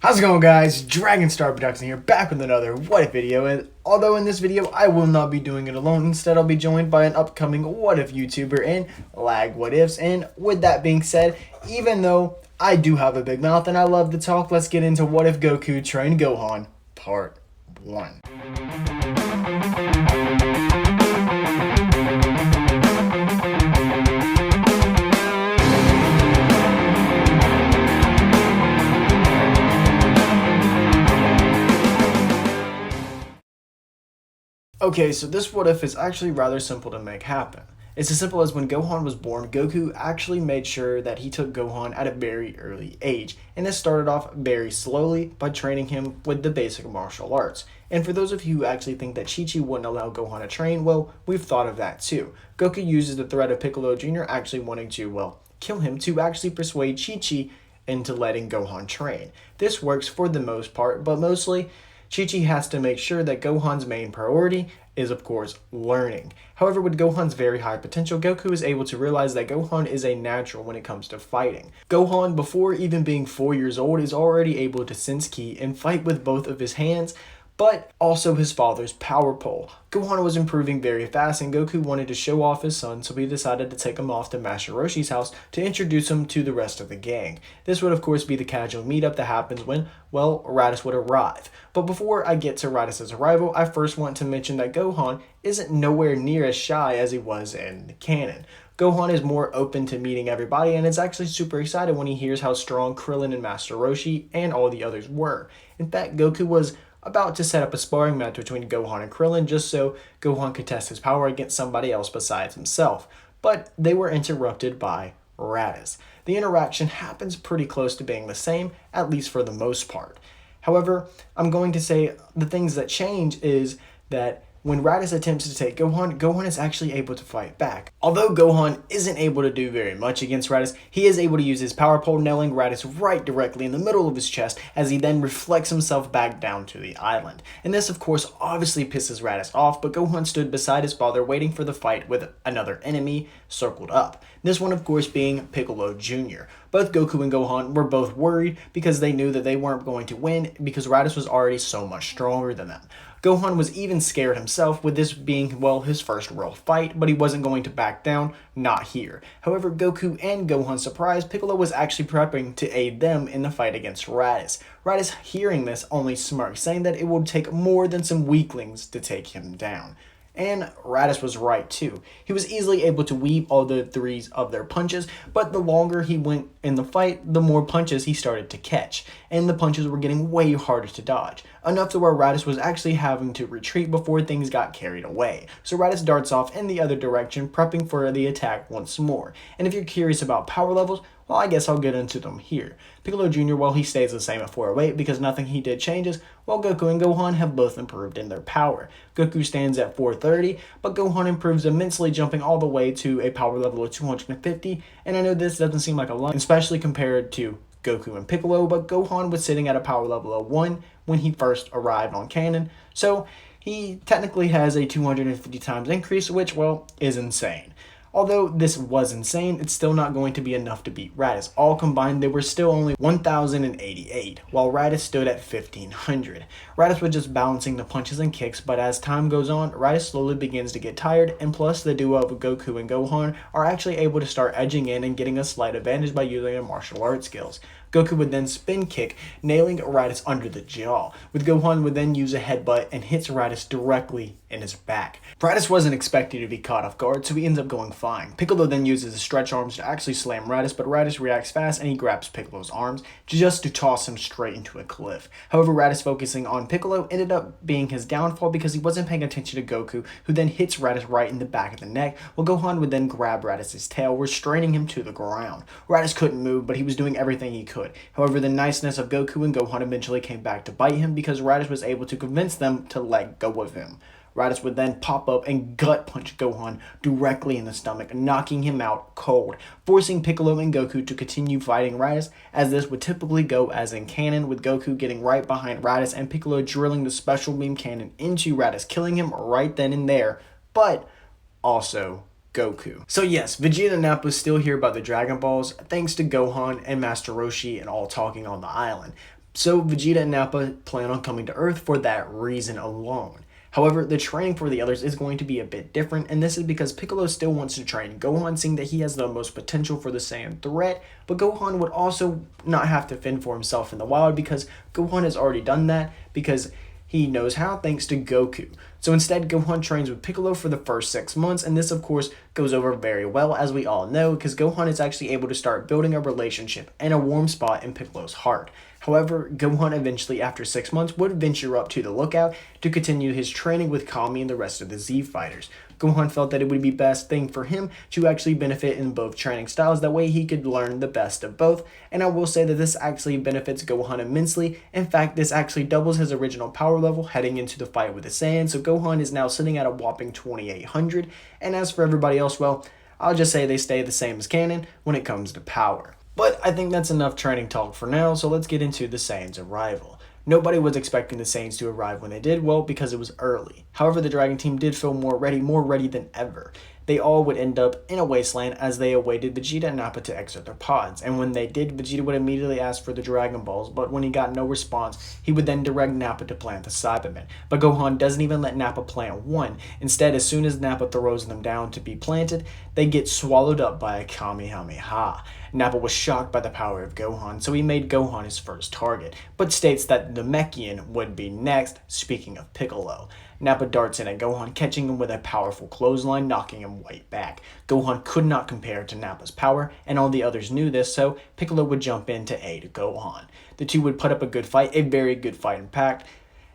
How's it going, guys? Dragonstar Production here, back with another What If video, and although in this video I will not be doing it alone, instead I'll be joined by an upcoming What If YouTuber and Lagg What Ifs. And with that being said, even though I do have a big mouth and I love to talk, let's get into What If Goku Trained Gohan, Part 1. Okay, so this what if is actually rather simple to make happen. It's as simple as when Gohan was born, Goku actually made sure that he took Gohan at a very early age, and this started off very slowly by training him with the basic martial arts. And for those of you who actually think that Chi-Chi wouldn't allow Gohan to train, well, we've thought of that too. Goku uses the threat of Piccolo Jr. actually wanting to, well, kill him to actually persuade Chi-Chi into letting Gohan train. This works for the most part, but mostly Chi-Chi has to make sure that Gohan's main priority is, of course, learning. However, with Gohan's very high potential, Goku is able to realize that Gohan is a natural when it comes to fighting. Gohan, before even being 4 years old, is already able to sense ki and fight with both of his hands, but also his father's power pole. Gohan was improving very fast, and Goku wanted to show off his son, so he decided to take him off to Master Roshi's house to introduce him to the rest of the gang. This would of course be the casual meetup that happens when, well, Raditz would arrive. But before I get to Raditz's arrival, I first want to mention that Gohan isn't nowhere near as shy as he was in the canon. Gohan is more open to meeting everybody, and is actually super excited when he hears how strong Krillin and Master Roshi and all the others were. In fact, Goku was about to set up a sparring match between Gohan and Krillin just so Gohan could test his power against somebody else besides himself. But they were interrupted by Raditz. The interaction happens pretty close to being the same, at least for the most part. However, I'm going to say the things that change is that when Raditz attempts to take Gohan, Gohan is actually able to fight back. Although Gohan isn't able to do very much against Raditz, he is able to use his power pole, nailing Raditz right directly in the middle of his chest as he then reflects himself back down to the island. And this of course obviously pisses Raditz off, but Gohan stood beside his father waiting for the fight with another enemy circled up. This one of course being Piccolo Jr. Both Goku and Gohan were both worried because they knew that they weren't going to win because Raditz was already so much stronger than them. Gohan was even scared himself, with this being, well, his first real fight, but he wasn't going to back down, not here. However, Goku and Gohan surprised Piccolo was actually prepping to aid them in the fight against Raditz. Raditz, hearing this, only smirked, saying that it would take more than some weaklings to take him down. And Raditz was right too. He was easily able to weave all the threes of their punches, but the longer he went in the fight, the more punches he started to catch, and the punches were getting way harder to dodge, enough to where Raditz was actually having to retreat before things got carried away. So Raditz darts off in the other direction, prepping for the attack once more. And if you're curious about power levels, well, I guess I'll get into them here. Piccolo Jr., well, he stays the same at 408 because nothing he did changes, while Goku and Gohan have both improved in their power. Goku stands at 430, but Gohan improves immensely, jumping all the way to a power level of 250, and I know this doesn't seem like a lot, especially compared to Goku and Piccolo, but Gohan was sitting at a power level of 1 when he first arrived on canon, so he technically has a 250 times increase, which, well, is insane. Although this was insane, it's still not going to be enough to beat Raditz. All combined, they were still only 1,088, while Raditz stood at 1,500. Raditz was just balancing the punches and kicks, but as time goes on, Raditz slowly begins to get tired, and plus the duo of Goku and Gohan are actually able to start edging in and getting a slight advantage by using their martial arts skills. Goku would then spin kick, nailing Raditz under the jaw, with Gohan would then use a headbutt and hits Raditz directly in his back. Raditz wasn't expected to be caught off guard, so he ends up going flying. Piccolo then uses his stretch arms to actually slam Raditz, but Raditz reacts fast and he grabs Piccolo's arms just to toss him straight into a cliff. However, Raditz focusing on Piccolo ended up being his downfall because he wasn't paying attention to Goku, who then hits Raditz right in the back of the neck, while Gohan would then grab Raditz's tail, restraining him to the ground. Raditz couldn't move, but he was doing everything he could. However, the niceness of Goku and Gohan eventually came back to bite him because Raditz was able to convince them to let go of him. Raditz would then pop up and gut punch Gohan directly in the stomach, knocking him out cold, forcing Piccolo and Goku to continue fighting Raditz, as this would typically go as in canon, with Goku getting right behind Raditz and Piccolo drilling the special beam cannon into Raditz, killing him right then and there, but also Goku. So yes, Vegeta and Nappa still hear about the Dragon Balls thanks to Gohan and Master Roshi and all talking on the island. So Vegeta and Nappa plan on coming to Earth for that reason alone. However, the training for the others is going to be a bit different, and this is because Piccolo still wants to train Gohan, seeing that he has the most potential for the Saiyan threat, but Gohan would also not have to fend for himself in the wild because Gohan has already done that because he knows how thanks to Goku. So instead, Gohan trains with Piccolo for the first 6 months, and this of course goes over very well, as we all know, because Gohan is actually able to start building a relationship and a warm spot in Piccolo's heart. However, Gohan eventually, after 6 months, would venture up to the lookout to continue his training with Kami and the rest of the Z fighters. Gohan felt that it would be best thing for him to actually benefit in both training styles, that way he could learn the best of both, and I will say that this actually benefits Gohan immensely. In fact, this actually doubles his original power level heading into the fight with the Saiyans, so Gohan is now sitting at a whopping 2800, and as for everybody else, well, I'll just say they stay the same as canon when it comes to power. But I think that's enough training talk for now, so let's get into the Saiyans' arrival. Nobody was expecting the Saiyans to arrive when they did, well, because it was early. However, the Dragon Team did feel more ready than ever. They all would end up in a wasteland as they awaited Vegeta and Nappa to exit their pods, and when they did, Vegeta would immediately ask for the Dragon Balls, but when he got no response, he would then direct Nappa to plant the Cybermen. But Gohan doesn't even let Nappa plant one. Instead, as soon as Nappa throws them down to be planted, they get swallowed up by a Kamehameha. Nappa was shocked by the power of Gohan, so he made Gohan his first target, but states that the Namekian would be next, speaking of Piccolo. Nappa darts in at Gohan, catching him with a powerful clothesline, knocking him right back. Gohan could not compare to Nappa's power, and all the others knew this, so Piccolo would jump in to aid Gohan. The two would put up a good fight, a very good fight in fact.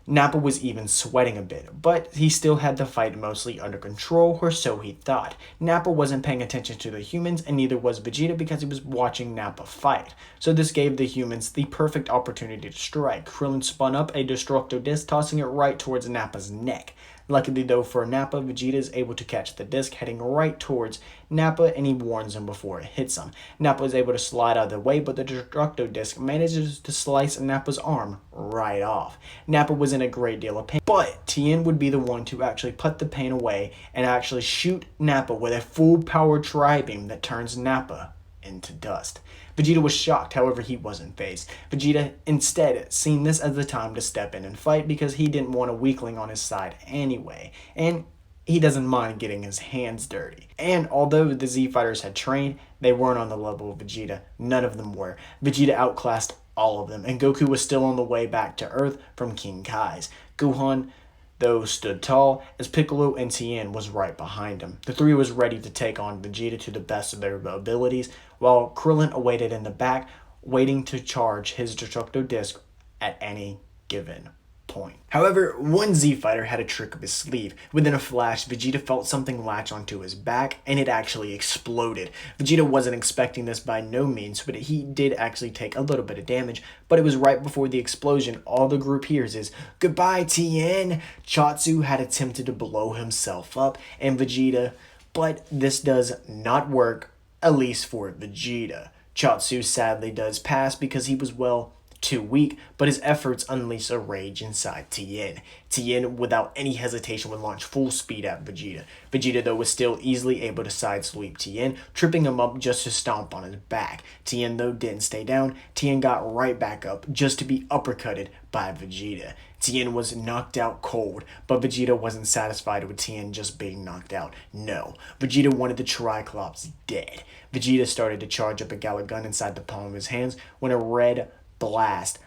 Nappa was even sweating a bit, but he still had the fight mostly under control, or so he thought. Nappa wasn't paying attention to the humans, and neither was Vegeta because he was watching Nappa fight. So this gave the humans the perfect opportunity to strike. Krillin spun up a Destructo Disc, tossing it right towards Nappa's neck. Luckily though for Nappa, Vegeta is able to catch the disc heading right towards Nappa, and he warns him before it hits him. Nappa is able to slide out of the way, but the Destructo Disc manages to slice Nappa's arm right off. Nappa was in a great deal of pain, but Tien would be the one to actually put the pain away and actually shoot Nappa with a full power Tri-Beam that turns Nappa into dust. Vegeta was shocked, however he wasn't fazed. Vegeta instead seen this as the time to step in and fight because he didn't want a weakling on his side anyway, and he doesn't mind getting his hands dirty. And although the Z fighters had trained, they weren't on the level of Vegeta. None of them were. Vegeta outclassed all of them, and Goku was still on the way back to Earth from King Kai's. Gohan, though, stood tall, as Piccolo and Tien was right behind him. The three was ready to take on Vegeta to the best of their abilities, while Krillin awaited in the back, waiting to charge his Destructo Disc at any given point. However, one Z fighter had a trick up his sleeve. Within a flash, Vegeta felt something latch onto his back, and it actually exploded. Vegeta wasn't expecting this by no means, but he did actually take a little bit of damage, but it was right before the explosion all the group hears is, "Goodbye, Tien!" Chaozu had attempted to blow himself up, and Vegeta, but this does not work, at least for Vegeta. Chaozu sadly does pass because he was, well, too weak, but his efforts unleash a rage inside Tien. Tien, without any hesitation, would launch full speed at Vegeta. Vegeta, though, was still easily able to sidesweep Tien, tripping him up just to stomp on his back. Tien, though, didn't stay down. Tien got right back up just to be uppercutted by Vegeta. Tien was knocked out cold, but Vegeta wasn't satisfied with Tien just being knocked out. No, Vegeta wanted the Triclops dead. Vegeta started to charge up a Gala gun inside the palm of his hands when a red blast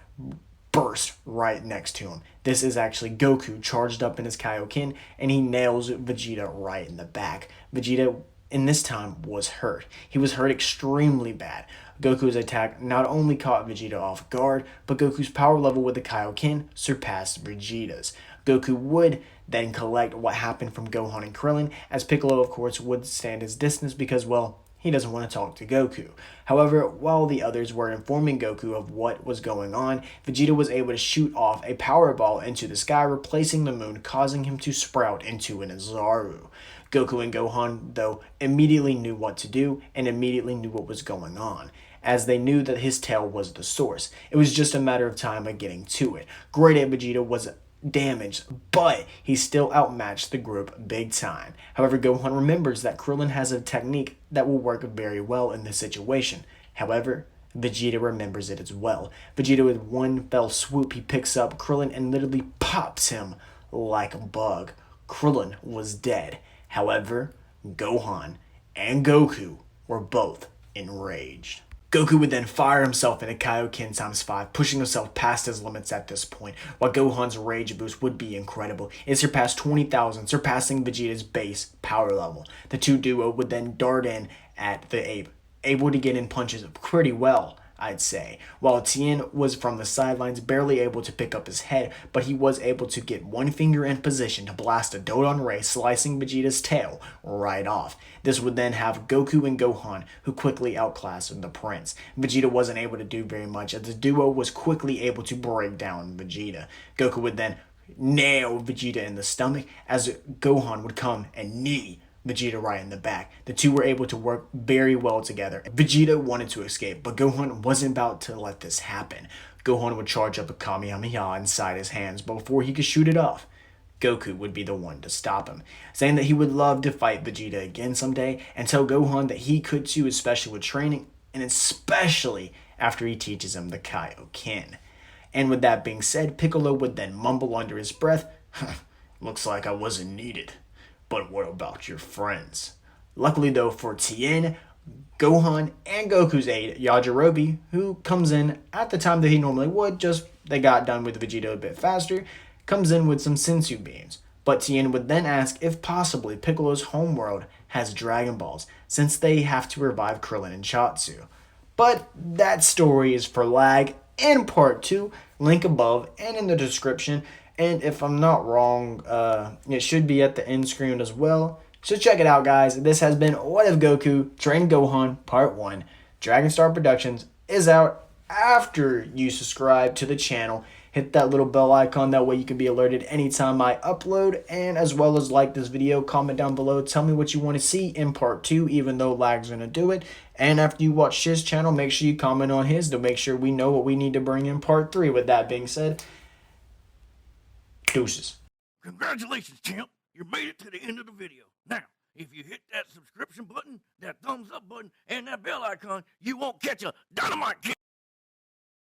burst right next to him. This is actually Goku charged up in his Kaioken, and he nails Vegeta right in the back. Vegeta, in this time, was hurt. He was hurt extremely bad. Goku's attack not only caught Vegeta off guard, but Goku's power level with the Kaioken surpassed Vegeta's. Goku would then collect what happened from Gohan and Krillin, as Piccolo, of course, would stand his distance because, well, he doesn't want to talk to Goku. However, while the others were informing Goku of what was going on, Vegeta was able to shoot off a power ball into the sky, replacing the moon, causing him to sprout into an Azaru. Goku and Gohan, though, immediately knew what to do and immediately knew what was going on, as they knew that his tail was the source. It was just a matter of time of getting to it. Great Ape Vegeta was damaged, but he still outmatched the group big time. However, Gohan remembers that Krillin has a technique that will work very well in this situation. However, Vegeta remembers it as well. Vegeta, with one fell swoop, he picks up Krillin and literally pops him like a bug. Krillin was dead. However, Gohan and Goku were both enraged. Goku would then fire himself into Kaioken times 5, pushing himself past his limits at this point, while Gohan's rage boost would be incredible. It surpassed 20,000, surpassing Vegeta's base power level. The two duo would then dart in at the ape, able to get in punches pretty well, I'd say, while Tien was from the sidelines, barely able to pick up his head, but he was able to get one finger in position to blast a Dodon Ray, slicing Vegeta's tail right off. This would then have Goku and Gohan, who quickly outclassed the Prince. Vegeta wasn't able to do very much, as the duo was quickly able to break down Vegeta. Goku would then nail Vegeta in the stomach, as Gohan would come and knee Vegeta right in the back. The two were able to work very well together. Vegeta wanted to escape, but Gohan wasn't about to let this happen. Gohan would charge up a Kamehameha inside his hands, but before he could shoot it off, Goku would be the one to stop him, saying that he would love to fight Vegeta again someday, and tell Gohan that he could too, especially with training, and especially after he teaches him the Kaioken. And with that being said, Piccolo would then mumble under his breath, "Looks like I wasn't needed. But what about your friends?" Luckily though for Tien, Gohan, and Goku's aide, Yajirobe, who comes in at the time that he normally would, just they got done with Vegeta a bit faster, comes in with some Sensu beams. But Tien would then ask if possibly Piccolo's homeworld has Dragon Balls, since they have to revive Krillin and Chatsu. But that story is for Lagg in part 2, link above and in the description. And if I'm not wrong, it should be at the end screen as well. So check it out, guys. This has been What If Goku Trained Gohan Part 1. Dragon Star Productions is out after you subscribe to the channel. Hit that little bell icon. That way you can be alerted anytime I upload. And as well as like this video, comment down below. Tell me what you want to see in Part 2, even though Lagg's going to do it. And after you watch his channel, make sure you comment on his to make sure we know what we need to bring in Part 3. With that being said, deuces. Congratulations, champ. You made it to the end of the video. Now, if you hit that subscription button, that thumbs up button, and that bell icon, you won't catch a dynamite kick.